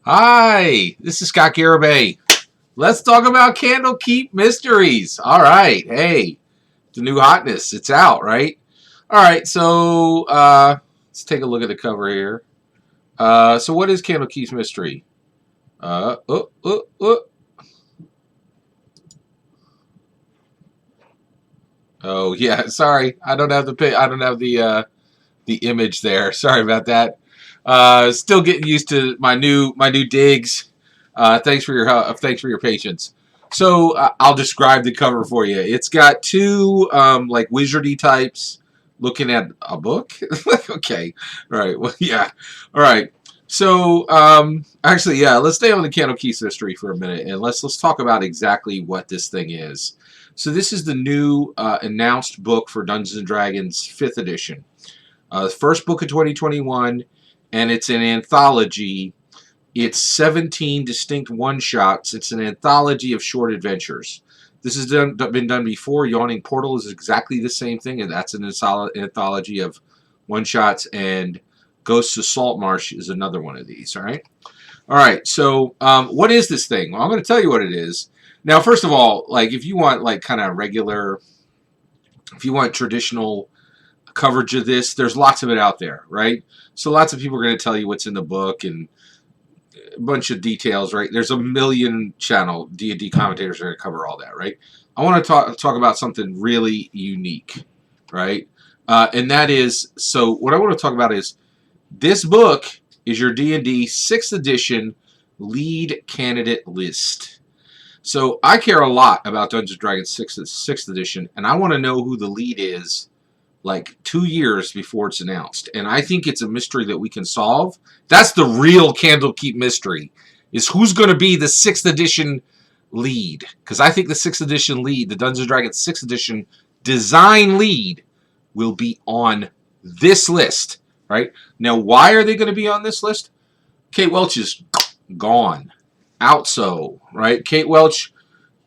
Hi, this is Scott Garibay. Let's talk about Candlekeep mysteries. All right, hey, the new hotness. It's out, right? All right, so let's take a look at the cover here. So what is Candlekeep's mystery? Uh, oh, oh, oh. Oh yeah, sorry, I don't have the image there. Sorry about that. Still getting used to my new digs. Thanks for your patience. So I'll describe the cover for you. It's got two like wizardy types looking at a book. Okay, all right. Well, yeah, all right. So actually, yeah, let's stay on the Candlekeep history for a minute and let's talk about exactly what this thing is. So this is the new announced book for Dungeons and Dragons 5th edition. The first book of 2021, and it's an anthology. It's 17 distinct one-shots. It's an anthology of short adventures. This has been done before. Yawning Portal is exactly the same thing, and that's an anthology of one-shots, and Ghosts of Saltmarsh is another one of these, all right? All right, so what is this thing? Well, I'm going to tell you what it is. Now, first of all, like if you want like kind of regular, if you want traditional coverage of this, there's lots of it out there, right? So lots of people are going to tell you what's in the book and a bunch of details, right? There's a million channel D&D commentators are going to cover all that, right? I want to talk about something really unique, right? And that is, so what I want to talk about is this book is your D&D 6th edition lead candidate list. So I care a lot about Dungeons & Dragons 6th edition, and I want to know who the lead is like 2 years before it's announced. And I think it's a mystery that we can solve. That's the real Candlekeep mystery, is who's going to be the 6th edition lead. Because I think the 6th edition lead, the Dungeons & Dragons 6th edition design lead, will be on this list. Right? Now, why are they going to be on this list? Kate Welch is gone. Out so. Right? Kate Welch,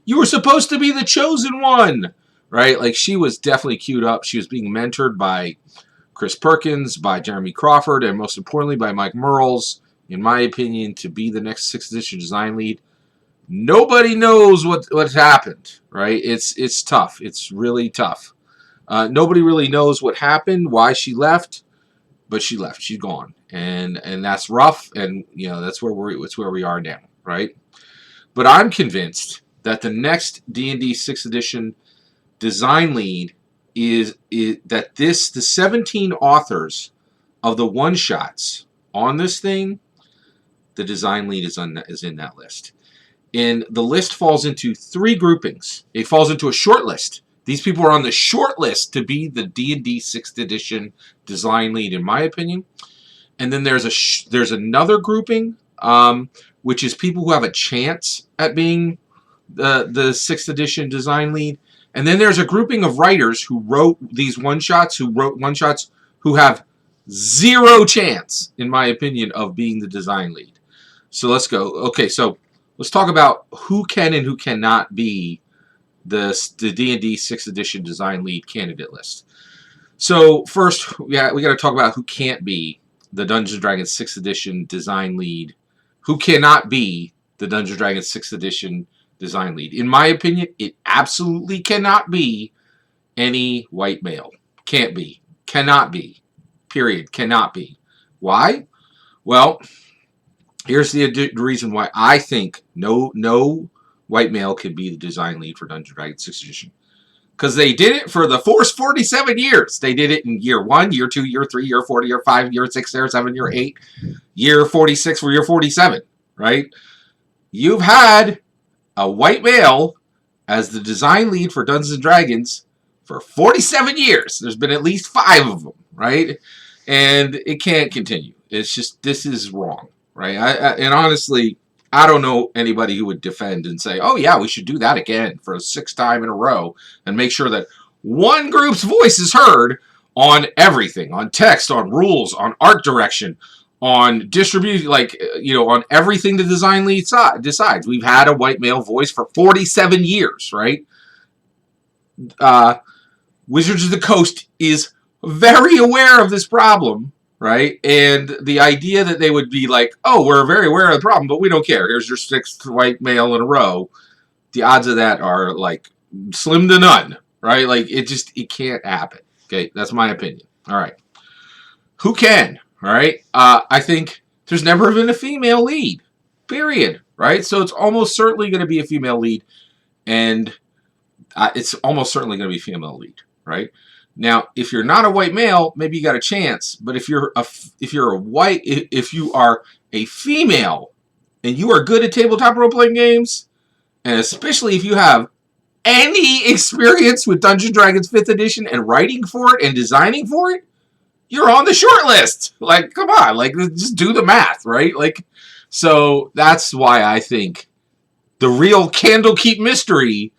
you were supposed to be the chosen one. Right? Like, she was definitely queued up. She was being mentored by Chris Perkins, by Jeremy Crawford, and most importantly by Mike Merles, in my opinion, to be the next 6th edition design lead. Nobody knows what happened, right? It's tough. It's really tough. Nobody really knows what happened, why she left, but she left. She's gone, and that's rough. And you know that's where we are now, right? But I'm convinced that the next D&D 6th edition design lead is that the 17 authors of the one shots on this thing, the design lead is in that list. And the list falls into 3 groupings. It falls into a short list. These people are on the short list to be the D&D 6th edition design lead, in my opinion. And then there's another grouping, which is people who have a chance at being the 6th edition design lead. And then there's a grouping of writers who wrote these one-shots, who have 0 chance, in my opinion, of being the design lead. So let's go. Okay, so let's talk about who can and who cannot be the D&D 6th edition design lead candidate list. So first, we got to talk about who can't be the Dungeons & Dragons 6th edition design lead. Who cannot be the Dungeons & Dragons 6th edition design lead. In my opinion, it absolutely cannot be any white male. Can't be. Cannot be. Period. Cannot be. Why? Well, here's the reason why I think no white male can be the design lead for Dungeons & Dragons 6th edition. Because they did it for the first 47 years. They did it in year 1, year 2, year 3, year 4, year 5, year 6, year 7, year 8, year 46, or year 47. Right? You've had a white male as the design lead for Dungeons & Dragons for 47 years. There's been at least 5 of them, right? And it can't continue. It's just, this is wrong, right? And honestly, I don't know anybody who would defend and say, oh yeah, we should do that again for a 6th time in a row and make sure that one group's voice is heard on everything, on text, on rules, on art direction, on distribution, like, you know, on everything the design lead decides. We've had a white male voice for 47 years, right? Wizards of the Coast is very aware of this problem, right? And the idea that they would be like, oh, we're very aware of the problem, but we don't care. Here's your sixth white male in a row. The odds of that are like slim to none, right? Like it can't happen. Okay, that's my opinion. All right. Who can? All right. I think there's never been a female lead, period, right? So it's almost certainly going to be a female lead, and it's almost certainly going to be female lead, right? Now, if you're not a white male, maybe you got a chance. But if you are a female and you are good at tabletop role playing games, and especially if you have any experience with Dungeons & Dragons 5th edition and writing for it and designing for it, you're on the short list. Like, come on, like just do the math, right? Like, so that's why I think the real Candlekeep mystery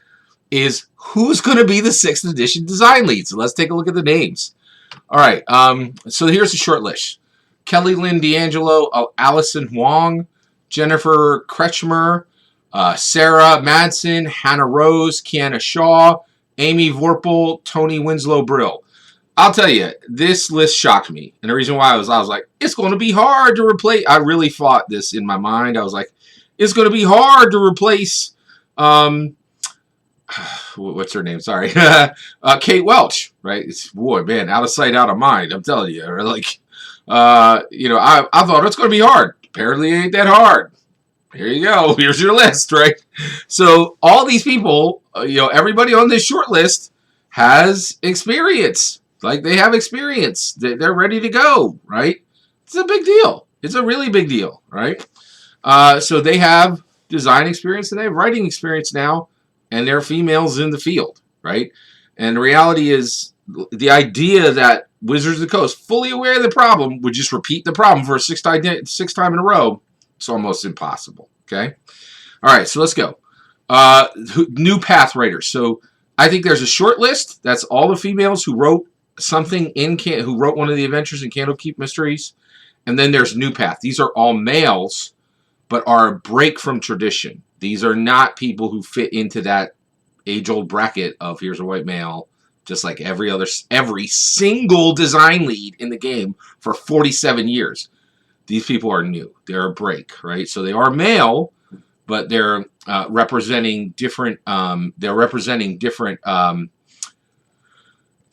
is who's going to be the 6th edition design lead. So let's take a look at the names. All right, so here's the short list. Kelly Lynn D'Angelo, Allison Huang, Jennifer Kretschmer, Sarah Madsen, Hannah Rose, Kiana Shaw, Amy Vorpal, Tony Winslow Brill. I'll tell you, this list shocked me. And the reason why I was like, it's going to be hard to replace. I really fought this in my mind. I was like, it's going to be hard to replace what's her name? Sorry. Kate Welch, right? Boy, man, out of sight, out of mind. I'm telling you. Or like, I thought it's going to be hard. Apparently, it ain't that hard. Here you go. Here's your list, right? So all these people, everybody on this short list has experience. Like they have experience. They're ready to go, right? It's a big deal. It's a really big deal, right? So they have design experience and they have writing experience now. And they're females in the field, right? And the reality is the idea that Wizards of the Coast, fully aware of the problem, would just repeat the problem for a sixth time in a row. It's almost impossible, okay? All right, so let's go. New path writers. So I think there's a short list. That's all the females who wrote something who wrote one of the adventures in Candlekeep Mysteries. And then there's new path. These are all males, but are a break from tradition. These are not people who fit into that age-old bracket of here's a white male, just like every single design lead in the game for 47 years. These people are new. They're a break, right? So they are male, but they're representing different. They're representing different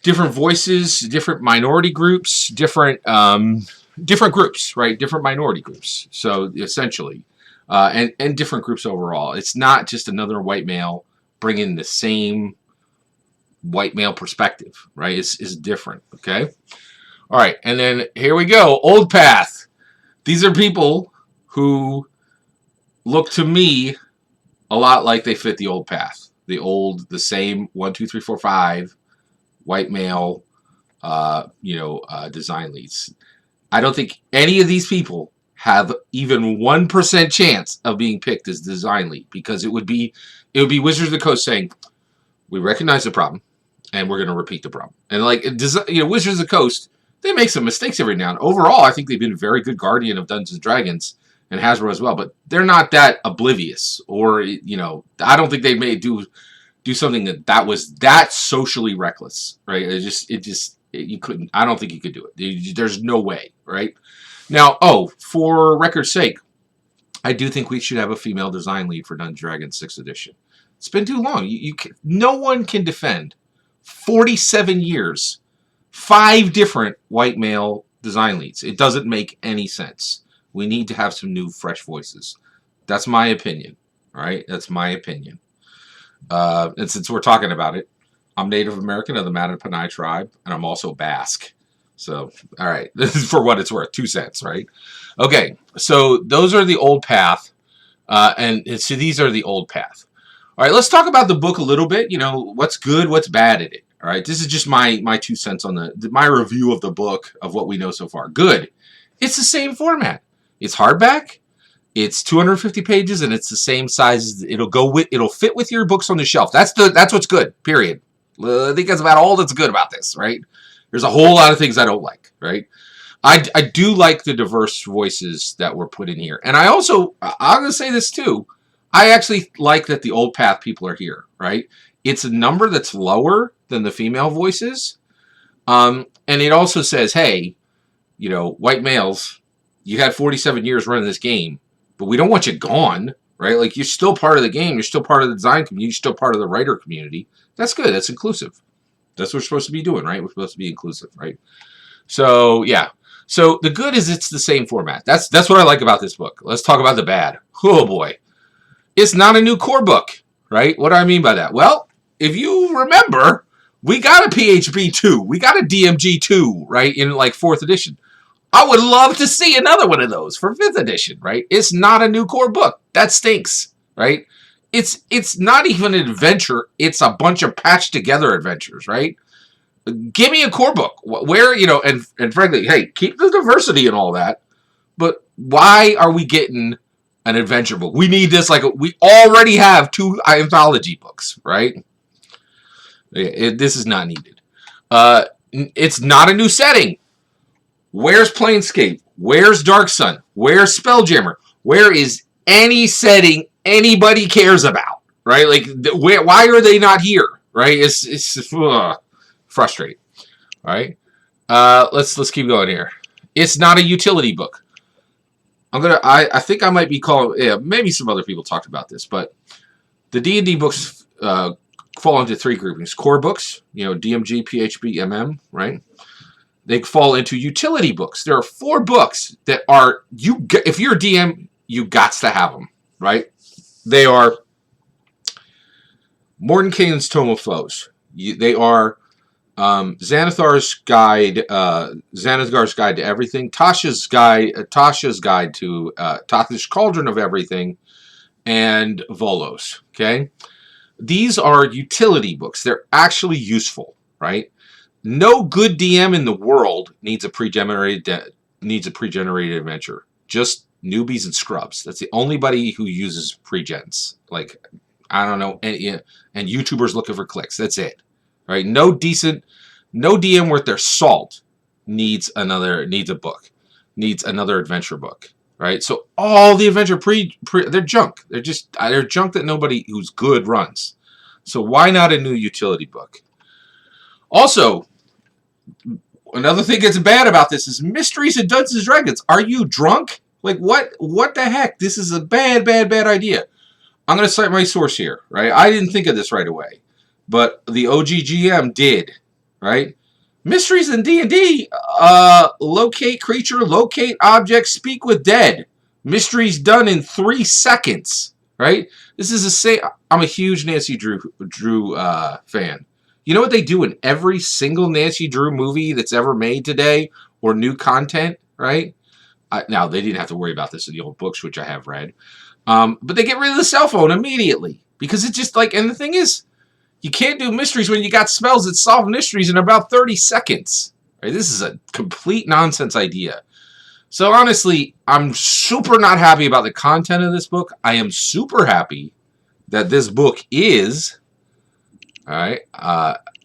voices, different minority groups, different groups, right? Different minority groups. So essentially. And different groups overall. It's not just another white male bringing the same white male perspective, right? It's different, okay? All right, and then here we go. Old path. These are people who look to me a lot like they fit the old path. The same 1, 2, 3, 4, 5 white male, design leads. I don't think any of these people have even 1% chance of being picked as design lead because it would be Wizards of the Coast saying, we recognize the problem and we're going to repeat the problem. And like, Wizards of the Coast, they make some mistakes every now and then. Overall, I think they've been a very good guardian of Dungeons & Dragons and Hasbro as well, but they're not that oblivious or, I don't think they may do something that was that socially reckless, right? You couldn't, I don't think you could do it. There's no way, right? Now, for record's sake, I do think we should have a female design lead for Dungeons & Dragons 6th edition. It's been too long. No one can defend 47 years, 5 different white male design leads. It doesn't make any sense. We need to have some new, fresh voices. That's my opinion. All right? That's my opinion. And since we're talking about it, I'm Native American of the Mattapanai tribe, and I'm also Basque. So, all right, this is for what it's worth, 2 cents, right? Okay, so those are the old path, and so these are the old path. All right, let's talk about the book a little bit. What's good, what's bad at it. All right, this is just my 2 cents on my review of the book of what we know so far. Good, it's the same format. It's hardback. It's 250 pages, and it's the same size. It'll fit with your books on the shelf. That's what's good. Period. I think that's about all that's good about this, right? There's a whole lot of things I don't like, right? I do like the diverse voices that were put in here. And I'm going to say this too. I actually like that the old path people are here, right? It's a number that's lower than the female voices. And it also says, hey, you know, white males, you had 47 years running this game, but we don't want you gone, right? Like, you're still part of the game. You're still part of the design community. You're still part of the writer community. That's good. That's inclusive. That's what we're supposed to be doing, right? We're supposed to be inclusive, right? So, yeah. So the good is it's the same format. That's what I like about this book. Let's talk about the bad. Oh, boy. It's not a new core book, right? What do I mean by that? Well, if you remember, we got a PHB 2. We got a DMG 2, right, in like 4th edition. I would love to see another one of those for 5th edition, right? It's not a new core book. That stinks, right? It's not even an adventure. It's a bunch of patched together adventures, right? Give me a core book where, you know, and frankly, hey, keep the diversity and all that, but why are we getting an adventure book? We need this, like, we already have 2 anthology books, right? This is not needed. It's not a new setting. Where's Planescape? Where's Dark Sun? Where's Spelljammer? Where is any setting anybody cares about? Right? Like, why are they not here? Right? It's frustrating. All right. Let's keep going here. It's not a utility book. I think I might be calling. Yeah, maybe some other people talked about this, but the D&D books fall into 3 groupings: core books, you know, DMG, PHB, MM, right? They fall into utility books. There are 4 books that are, if you're a DM, you got to have them, right? They are Mordenkainen's Tome of Foes. They are Xanathar's Guide to Everything, Tasha's Guide to Tasha's Cauldron of Everything, and Volos. Okay, these are utility books. They're actually useful, right? No good DM in the world needs a pre-generated adventure. Just newbies and scrubs. That's the only buddy who uses pre-gens. Like, I don't know, and YouTubers looking for clicks. That's it, right? No DM worth their salt needs a book, needs another adventure book, right? So all the adventure they're junk. They're junk that nobody who's good runs. So why not a new utility book? Also, another thing that's bad about this is Mysteries and Dungeons and Dragons. Are you drunk? Like, what the heck? This is a bad idea. I'm going to cite my source here, right? I didn't think of this right away, but the OGGM did, right? Mysteries in D&D, locate creature, locate object, speak with dead. Mysteries done in 3 seconds, right? This is I'm a huge Nancy Drew fan. You know what they do in every single Nancy Drew movie that's ever made today, or new content, right? Now, they didn't have to worry about this in the old books, which I have read. But they get rid of the cell phone immediately. Because it's just like, and the thing is, you can't do mysteries when you got spells that solve mysteries in about 30 seconds. Right? This is a complete nonsense idea. So honestly, I'm super not happy about the content of this book. I am super happy that this book is... All right.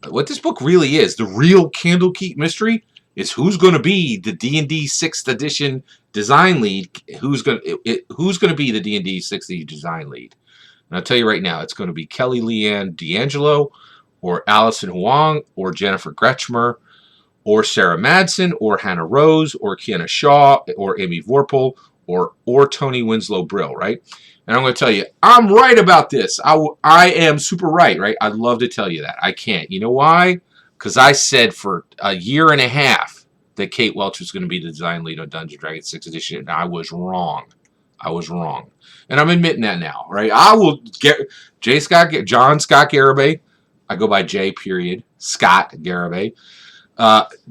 What this book really is, the real Candlekeep mystery, is who's going to be the D&D 6th edition design lead. Who's going to be the D&D 6th edition design lead? And I'll tell you right now, it's going to be Kelly Leanne D'Angelo, or Allison Huang, or Jennifer Gretschmer, or Sarah Madsen, or Hannah Rose, or Kiana Shaw, or Amy Vorpal, or Tony Winslow Brill, right? And I'm going to tell you, I'm right about this. I am super right? I'd love to tell you that. I can't. You know why? Because I said for a year and a half that Kate Welch was going to be the design lead on Dungeons & Dragons 6th edition, and I was wrong. And I'm admitting that now, right? I will get John Scott Garibay. I go by J. Scott Garibay.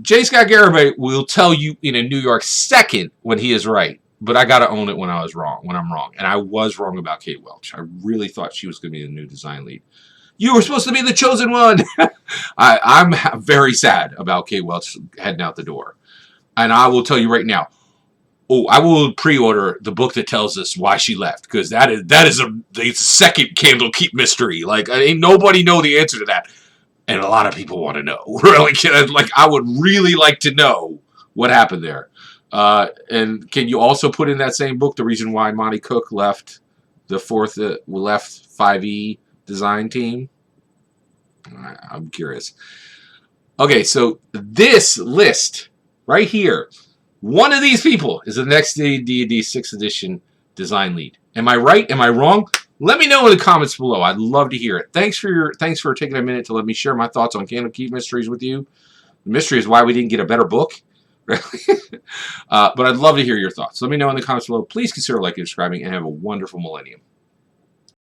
J. Scott Garibay will tell you in a New York second when he is right. But I got to own it when I'm wrong. And I was wrong about Kate Welch. I really thought she was going to be the new design lead. You were supposed to be the chosen one. I'm very sad about Kate Welch heading out the door. And I will tell you right now, I will pre-order the book that tells us why she left. Because that is the second Candlekeep mystery. Like, ain't nobody know the answer to that. And a lot of people want to know. Like, I would really like to know what happened there. And can you also put in that same book the reason why Monty Cook left the 5e design team? I'm curious. Okay, so this list right here One of these people is the next D&D 6th edition design lead. Am I right? Am I wrong? Let me know in the comments below. I'd love to hear it. Thanks for taking a minute to let me share my thoughts on Candlekeep Mysteries with you. The mystery is why we didn't get a better book. But I'd love to hear your thoughts. Let me know in the comments below. Please consider liking and subscribing, and have a wonderful millennium.